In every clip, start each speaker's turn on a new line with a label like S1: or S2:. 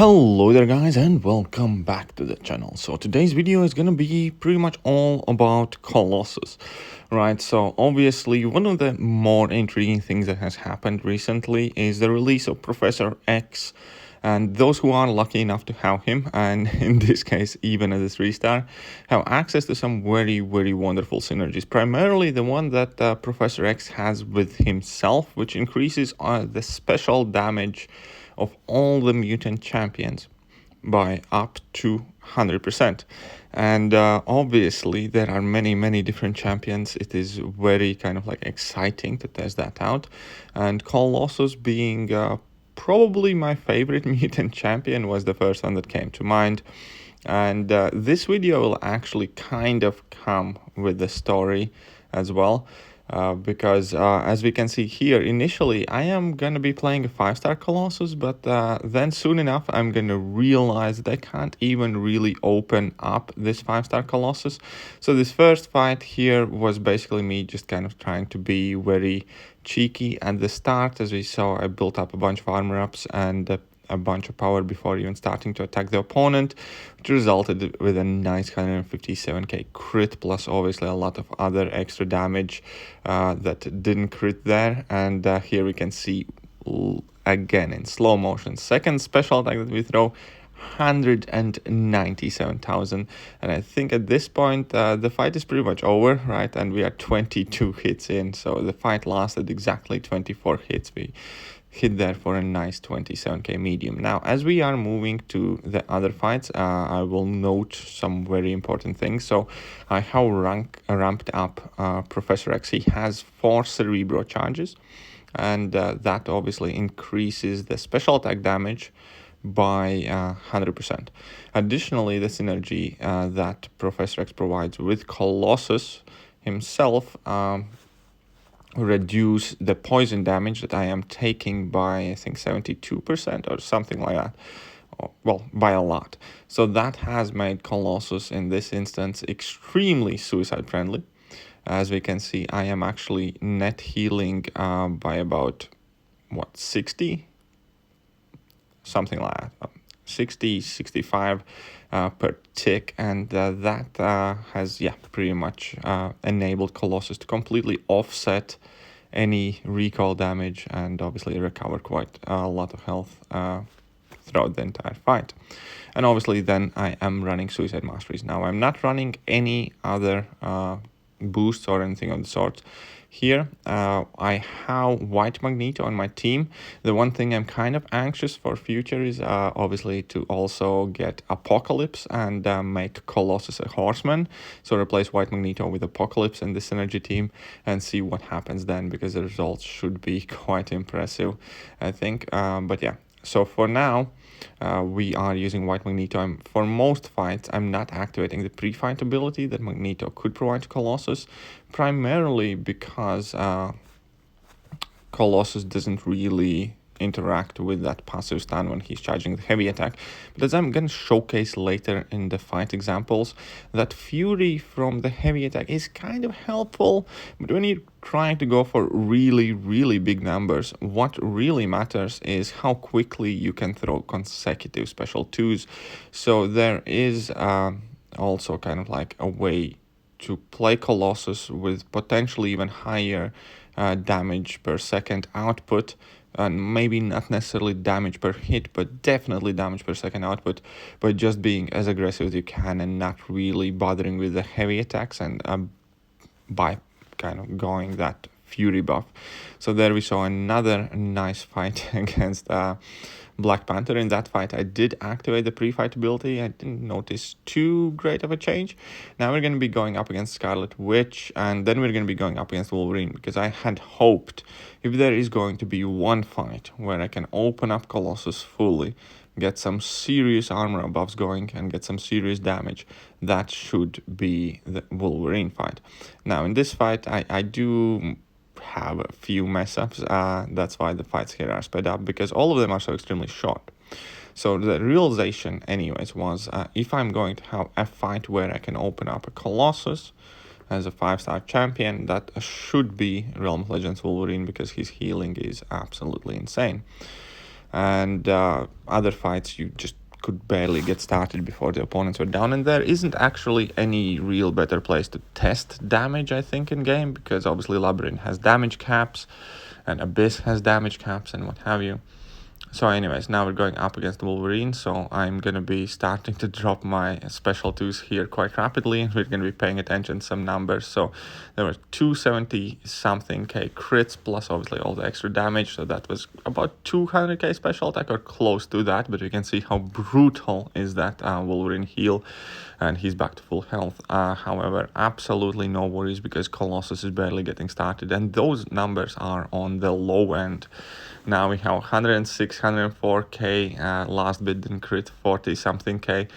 S1: Hello there guys and welcome back to the channel. So today's video is gonna be pretty much all about Colossus, right? So obviously one of the more intriguing things that has happened recently is the release of Professor X, and those who are lucky enough to have him, and in this case even as a 3-star, have access to some very wonderful synergies. Primarily the one that Professor X has with himself, which increases the special damage of all the mutant champions by up to 100%. And obviously there are many different champions. It is very kind of like exciting to test that out, and Colossus being probably my favorite mutant champion was the first one that came to mind. And this video will actually kind of come with the story as well, because as we can see here, initially I am going to be playing a 5-star Colossus, but then soon enough I'm going to realize that I can't even really open up this 5-star Colossus. So this first fight here was basically me just kind of trying to be very cheeky at the start. As we saw, I built up a bunch of armor ups and a bunch of power before even starting to attack the opponent, which resulted with a nice 157k crit, plus obviously a lot of other extra damage that didn't crit there. And here we can see again in slow motion, second special attack that we throw, 197,000. And I think at this point the fight is pretty much over, right? And we are 22 hits in, so the fight lasted exactly 24 hits. We hit there for a nice 27k medium. Now as we are moving to the other fights, I will note some very important things. So I have ramped up Professor X. He has 4 cerebro charges, and that obviously increases the special attack damage by 100%. Additionally, the synergy that Professor X provides with Colossus himself reduce the poison damage that I am taking by, I think, 72% or something like that. Well, by a lot. So that has made Colossus in this instance extremely suicide friendly. As we can see, I am actually net healing by about 60, something like that, 65 per tick, and that has pretty much enabled Colossus to completely offset any recoil damage and obviously recover quite a lot of health throughout the entire fight. And obviously then I am running Suicide Masteries. Now I'm not running any other boosts or anything of the sort. Here I have White Magneto on my team. The one thing I'm kind of anxious for future is obviously to also get Apocalypse and make Colossus a horseman. So replace White Magneto with Apocalypse in this synergy team and see what happens then, because the results should be quite impressive, I think. But yeah, so for now we are using White Magneto. For most fights, I'm not activating the pre-fight ability that Magneto could provide to Colossus, primarily because Colossus doesn't really interact with that passive stun when he's charging the heavy attack. But as I'm going to showcase later in the fight examples, that fury from the heavy attack is kind of helpful, but when you're trying to go for really big numbers, what really matters is how quickly you can throw consecutive special 2s. So there is also kind of like a way to play Colossus with potentially even higher damage per second output, and maybe not necessarily damage per hit, but definitely damage per second output, by just being as aggressive as you can and not really bothering with the heavy attacks, and by kind of going that fury buff. So there we saw another nice fight against Black Panther. In that fight I did activate the pre-fight ability. I didn't notice too great of a change. Now we're going to be going up against Scarlet Witch, and then we're going to be going up against Wolverine, because I had hoped if there is going to be one fight where I can open up Colossus fully, get some serious armor buffs going, and get some serious damage, that should be the Wolverine fight. Now in this fight I do have a few mess ups. That's why the fights here are sped up, because all of them are so extremely short. So the realization anyways was, if I'm going to have a fight where I can open up a Colossus as a 5-star champion, that should be Realm of Legends Wolverine, because his healing is absolutely insane. and other fights you just could barely get started before the opponents were down. And there isn't actually any real better place to test damage, I think, in game, because obviously Labyrinth has damage caps and Abyss has damage caps and what have you. So anyways, now we're going up against Wolverine, so I'm going to be starting to drop my special twos here quite rapidly, and we're going to be paying attention to some numbers. So there were 270 something K crits, plus obviously all the extra damage, so that was about 200k special attack, or close to that, but you can see how brutal is that Wolverine heal, and he's back to full health. However, absolutely no worries, because Colossus is barely getting started, and those numbers are on the low end. Now we have 106, 104k, last bit didn't crit, 40 something k,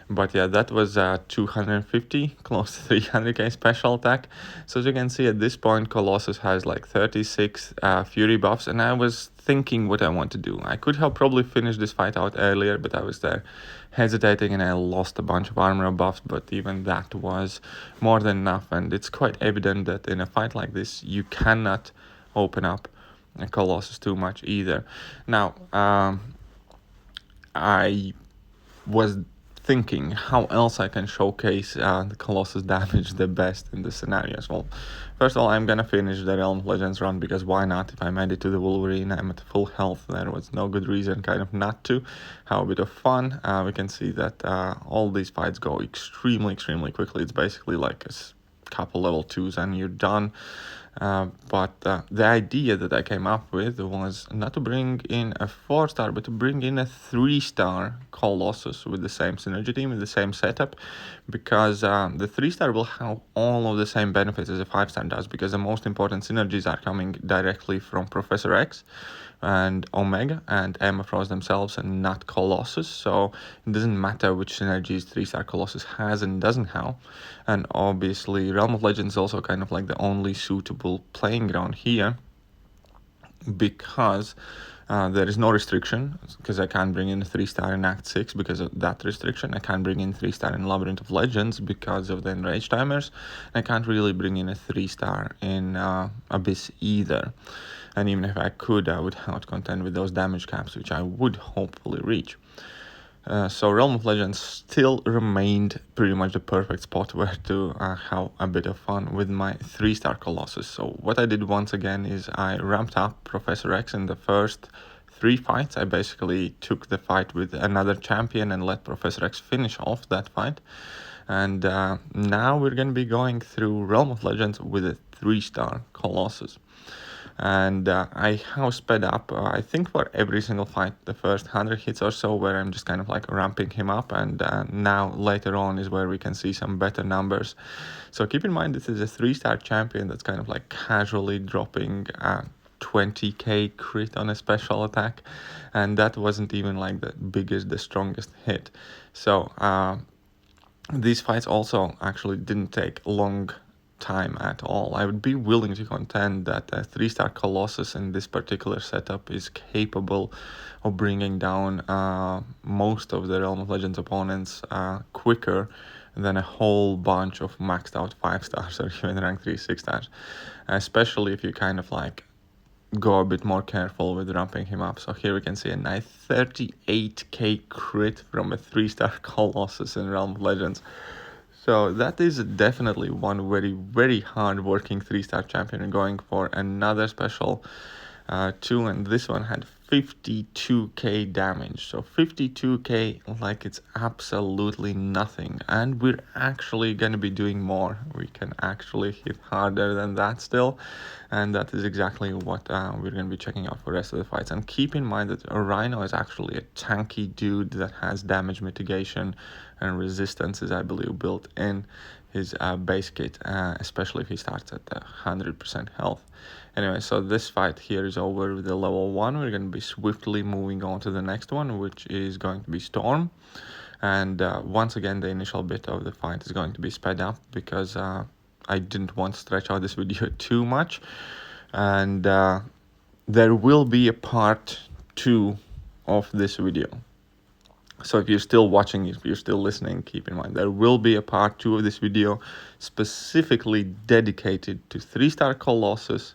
S1: but yeah, that was 250, close to 300k special attack. So as you can see, at this point Colossus has like 36 fury buffs, and I was thinking what I want to do. I could have probably finished this fight out earlier, but I was there hesitating and I lost a bunch of armor buffs, but even that was more than enough. And it's quite evident that in a fight like this you cannot open up Colossus too much either. Now, I was thinking how else I can showcase the Colossus damage the best in the scenarios. Well, first of all, I'm gonna finish the Realm of Legends run, because why not? If I made it to the Wolverine, I'm at full health, there was no good reason kind of not to. Have a bit of fun. We can see that all these fights go extremely quickly. It's basically like a couple level 2s and you're done. But the idea that I came up with was not to bring in a 4-star, but to bring in a 3-star Colossus with the same synergy team, with the same setup, because the 3-star will have all of the same benefits as a 5-star does, because the most important synergies are coming directly from Professor X and Omega and Emma Frost themselves, and not Colossus. So it doesn't matter which synergies 3-star Colossus has and doesn't have. And obviously Realm of Legends is also kind of like the only suitable playing ground here, because there is no restriction, because I can't bring in a 3-star in Act 6 because of that restriction. I can't bring in 3-star in Labyrinth of Legends because of the enrage timers. I can't really bring in a 3-star in Abyss either. And even if I could, I would have to contend with those damage caps, which I would hopefully reach. So Realm of Legends still remained pretty much the perfect spot where to have a bit of fun with my 3-star Colossus. So what I did once again is I ramped up Professor X in the first 3 fights. I basically took the fight with another champion and let Professor X finish off that fight. And now we're going to be going through Realm of Legends with a 3-star Colossus. And I have sped up, I think for every single fight, the first 100 hits or so, where I'm just kind of like ramping him up, and now later on is where we can see some better numbers. So keep in mind, this is a 3-star champion that's kind of like casually dropping 20k crit on a special attack, and that wasn't even like the biggest, the strongest hit. So these fights also actually didn't take long time at all. I would be willing to contend that a 3-star Colossus in this particular setup is capable of bringing down most of the Realm of Legends opponents quicker than a whole bunch of maxed out 5-stars or even rank 3 6-stars, especially if you kind of like go a bit more careful with ramping him up. So here we can see a nice 38k crit from a 3-star Colossus in Realm of Legends. So that is definitely one very hard working 3-star champion, and going for another special 2, and this one had 52k damage. So 52k, like, it's absolutely nothing, and we're actually going to be doing more. We can actually hit harder than that still, and that is exactly what we're going to be checking out for the rest of the fights. And keep in mind that Rhino is actually a tanky dude that has damage mitigation and resistances, I believe, built in his base kit, especially if he starts at 100% health. Anyway, so this fight here is over with the level 1. We're going to be swiftly moving on to the next one, which is going to be Storm. And once again, the initial bit of the fight is going to be sped up, because I didn't want to stretch out this video too much. And there will be a part 2 of this video. So if you're still watching, if you're still listening, keep in mind there will be a part 2 of this video specifically dedicated to 3-star Colossus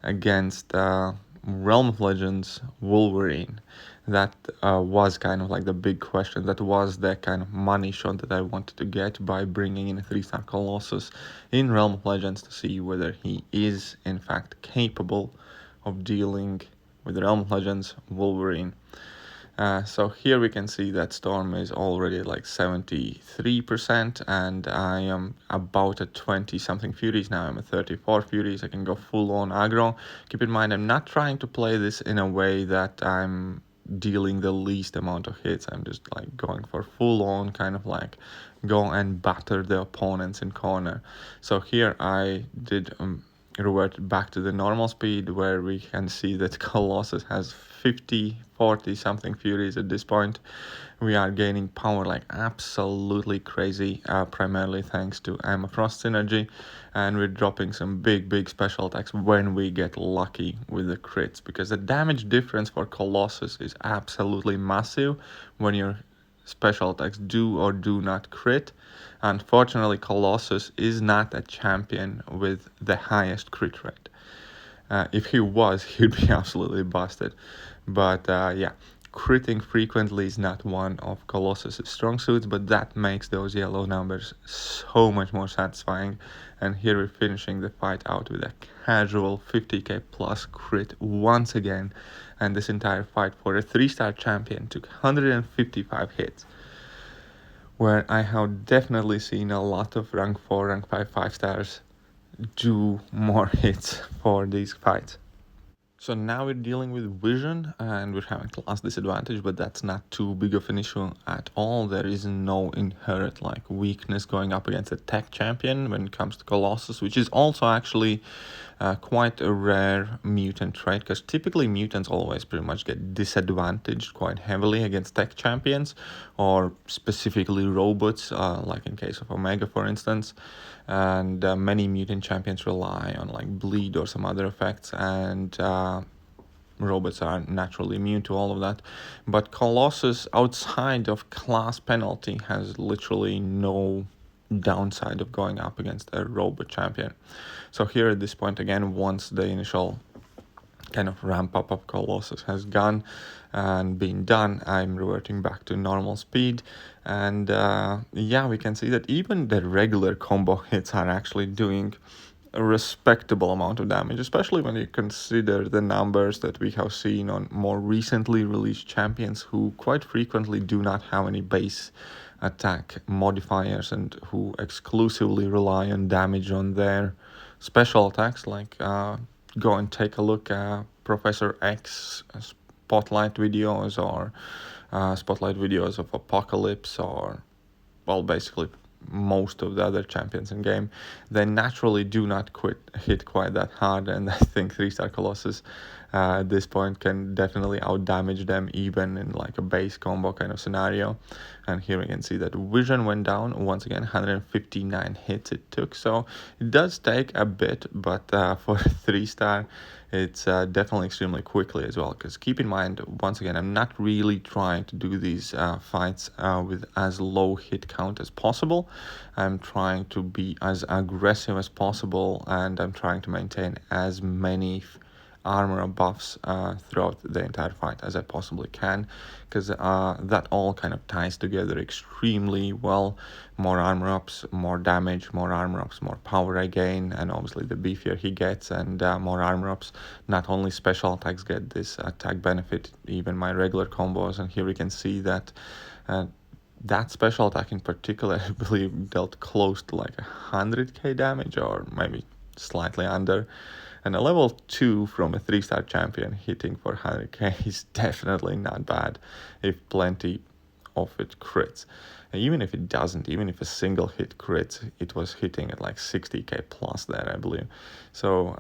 S1: against Realm of Legends Wolverine. that was kind of like the big question. That was the kind of money shot that I wanted to get by bringing in a 3-star Colossus in Realm of Legends to see whether he is in fact capable of dealing with Realm of Legends Wolverine. So here we can see that Storm is already like 73%, and I am about at 20 something Furies now. I'm at 34 Furies. I can go full on aggro. Keep in mind, I'm not trying to play this in a way that I'm dealing the least amount of hits. I'm just like going for full on kind of like go and batter the opponents in corner. So here I did revert back to the normal speed, where we can see that Colossus has 50, 40 something Furies at this point. We are gaining power like absolutely crazy, primarily thanks to Emma Frost synergy, and we're dropping some big special attacks when we get lucky with the crits, because the damage difference for Colossus is absolutely massive when your special attacks do or do not crit. Unfortunately, Colossus is not a champion with the highest crit rate. If he was, he'd be absolutely busted. But yeah, critting frequently is not one of Colossus' strong suits, but that makes those yellow numbers so much more satisfying. And here we're finishing the fight out with a casual 50k plus crit once again. And this entire fight for a 3-star champion took 155 hits, where I have definitely seen a lot of rank 4, rank 5, 5 stars do more hits for these fights. So now we're dealing with vision and we're having class disadvantage, but that's not too big of an issue at all. There is no inherent like weakness going up against a tech champion when it comes to Colossus, which is also actually quite a rare mutant trait, because typically mutants always pretty much get disadvantaged quite heavily against tech champions, or specifically robots, like in case of Omega, for instance. And many mutant champions rely on like bleed or some other effects, and robots are naturally immune to all of that. But Colossus, outside of class penalty, has literally no downside of going up against a robot champion. So here at this point again, once the initial kind of ramp up of Colossus has gone and been done, I'm reverting back to normal speed. And yeah, we can see that even the regular combo hits are actually doing a respectable amount of damage, especially when you consider the numbers that we have seen on more recently released champions, who quite frequently do not have any base attack modifiers and who exclusively rely on damage on their special attacks. Like go and take a look at Professor X spotlight videos, or spotlight videos of Apocalypse, or well, basically most of the other champions in game. They naturally do not hit quite that hard, and I think 3-star Colossus at this point can definitely outdamage them even in like a base combo kind of scenario. And here we can see that vision went down once again, 159 hits it took, so it does take a bit, but for a 3-star it's definitely extremely quickly as well. Because keep in mind, once again, I'm not really trying to do these fights with as low hit count as possible. I'm trying to be as aggressive as possible, and I'm trying to maintain as many armor buffs throughout the entire fight as I possibly can, because that all kind of ties together extremely well. More armor ups, more damage, more armor ups, more power I gain, and obviously the beefier he gets, and more armor ups. Not only special attacks get this attack benefit, even my regular combos. And here we can see that that special attack in particular, I believe, dealt close to like 100k damage, or maybe slightly under. And a level 2 from a 3-star champion hitting for 100k is definitely not bad if plenty of it crits. And even if it doesn't, even if a single hit crits, it was hitting at like 60k plus there, I believe. So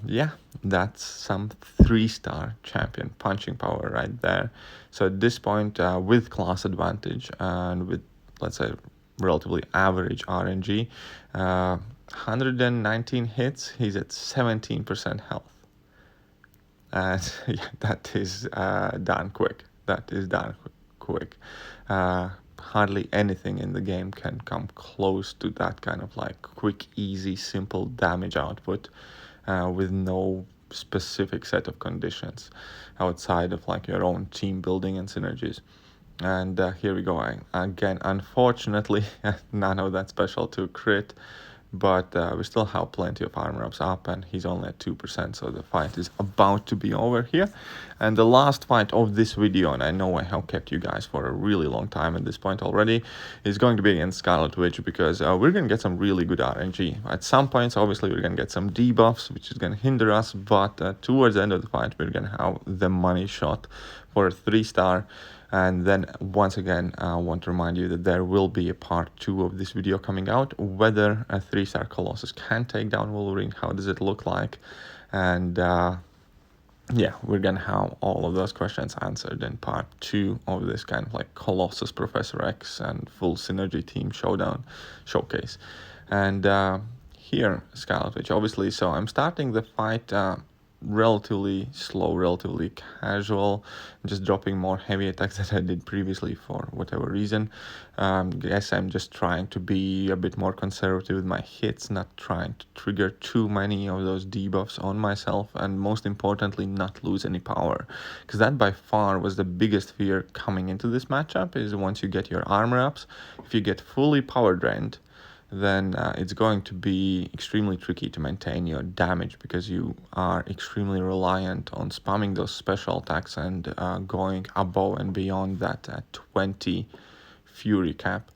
S1: yeah, that's some 3-star champion punching power right there. So at this point, with class advantage and with, let's say, relatively average RNG, 119 hits, he's at 17% health. And yeah, that is done quick. That is done quick. Hardly anything in the game can come close to that kind of like quick, easy, simple damage output with no specific set of conditions outside of like your own team building and synergies. And here we go again. Unfortunately, none of that special 2 crit, but we still have plenty of armor ups up, and he's only at 2%, so the fight is about to be over here. And the last fight of this video, and I know I have kept you guys for a really long time at this point already, is going to be against Scarlet Witch, because we're going to get some really good RNG. At some points, obviously, we're going to get some debuffs, which is going to hinder us, but towards the end of the fight, we're going to have the money shot for a 3-star. And then once again, I want to remind you that there will be a part 2 of this video coming out, whether a 3-star Colossus can take down Wolverine, how does it look like, and yeah, we're gonna have all of those questions answered in part 2 of this kind of like Colossus, Professor X, and full synergy team showcase. And here, Scarlet Witch, obviously, so I'm starting the fight relatively slow, relatively casual, just dropping more heavy attacks that I did previously for whatever reason. Guess I'm just trying to be a bit more conservative with my hits, not trying to trigger too many of those debuffs on myself, and most importantly, not lose any power, because that by far was the biggest fear coming into this matchup, is once you get your armor ups, if you get fully power drained, then it's going to be extremely tricky to maintain your damage, because you are extremely reliant on spamming those special attacks and going above and beyond that 20 fury cap.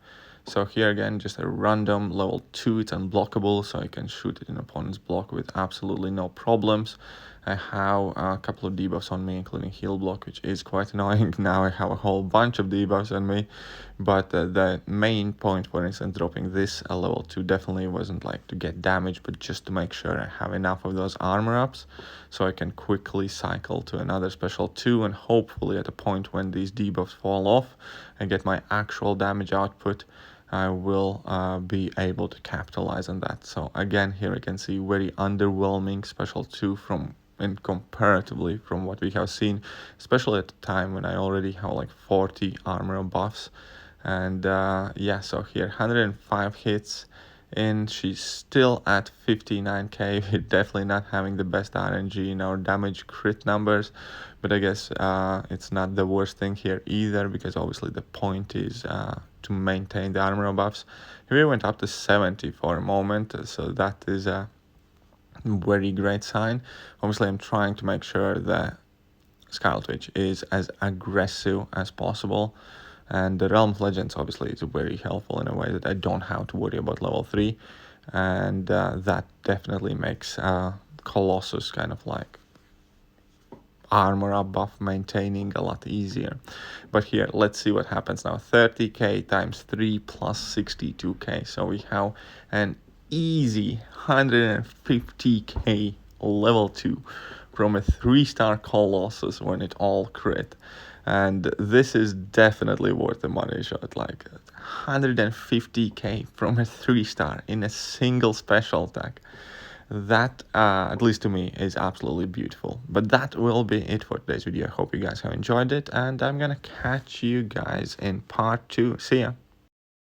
S1: So here again, just a random level 2, it's unblockable, so I can shoot it in opponent's block with absolutely no problems. I have a couple of debuffs on me, including heal block, which is quite annoying. Now I have a whole bunch of debuffs on me, but the main point, for instance, dropping this level 2 definitely wasn't like to get damage, but just to make sure I have enough of those armor ups, so I can quickly cycle to another special 2, and hopefully at a point when these debuffs fall off and get my actual damage output, I will be able to capitalize on that. So again, here I can see very underwhelming special 2 and comparatively from what we have seen, especially at the time when I already have like 40 armor buffs. And yeah, so here 105 hits, and she's still at 59k. We're definitely not having the best RNG in our damage crit numbers, but I guess it's not the worst thing here either, because obviously the point is to maintain the armor buffs. We went up to 70 for a moment, so that is a very great sign. Obviously, I'm trying to make sure that Scarlet Witch is as aggressive as possible, and the Realm of Legends obviously is very helpful in a way that I don't have to worry about level 3, and that definitely makes Colossus kind of like armor up buff maintaining a lot easier. But here, let's see what happens now. 30k times 3 plus 62k, so we have an easy 150k level 2 from a 3-star Colossus when it all crit. And this is definitely worth the money shot, like 150k from a 3-star in a single special attack. That, at least to me, is absolutely beautiful. But that will be it for today's video. I hope you guys have enjoyed it, and I'm gonna catch you guys in part 2. See ya!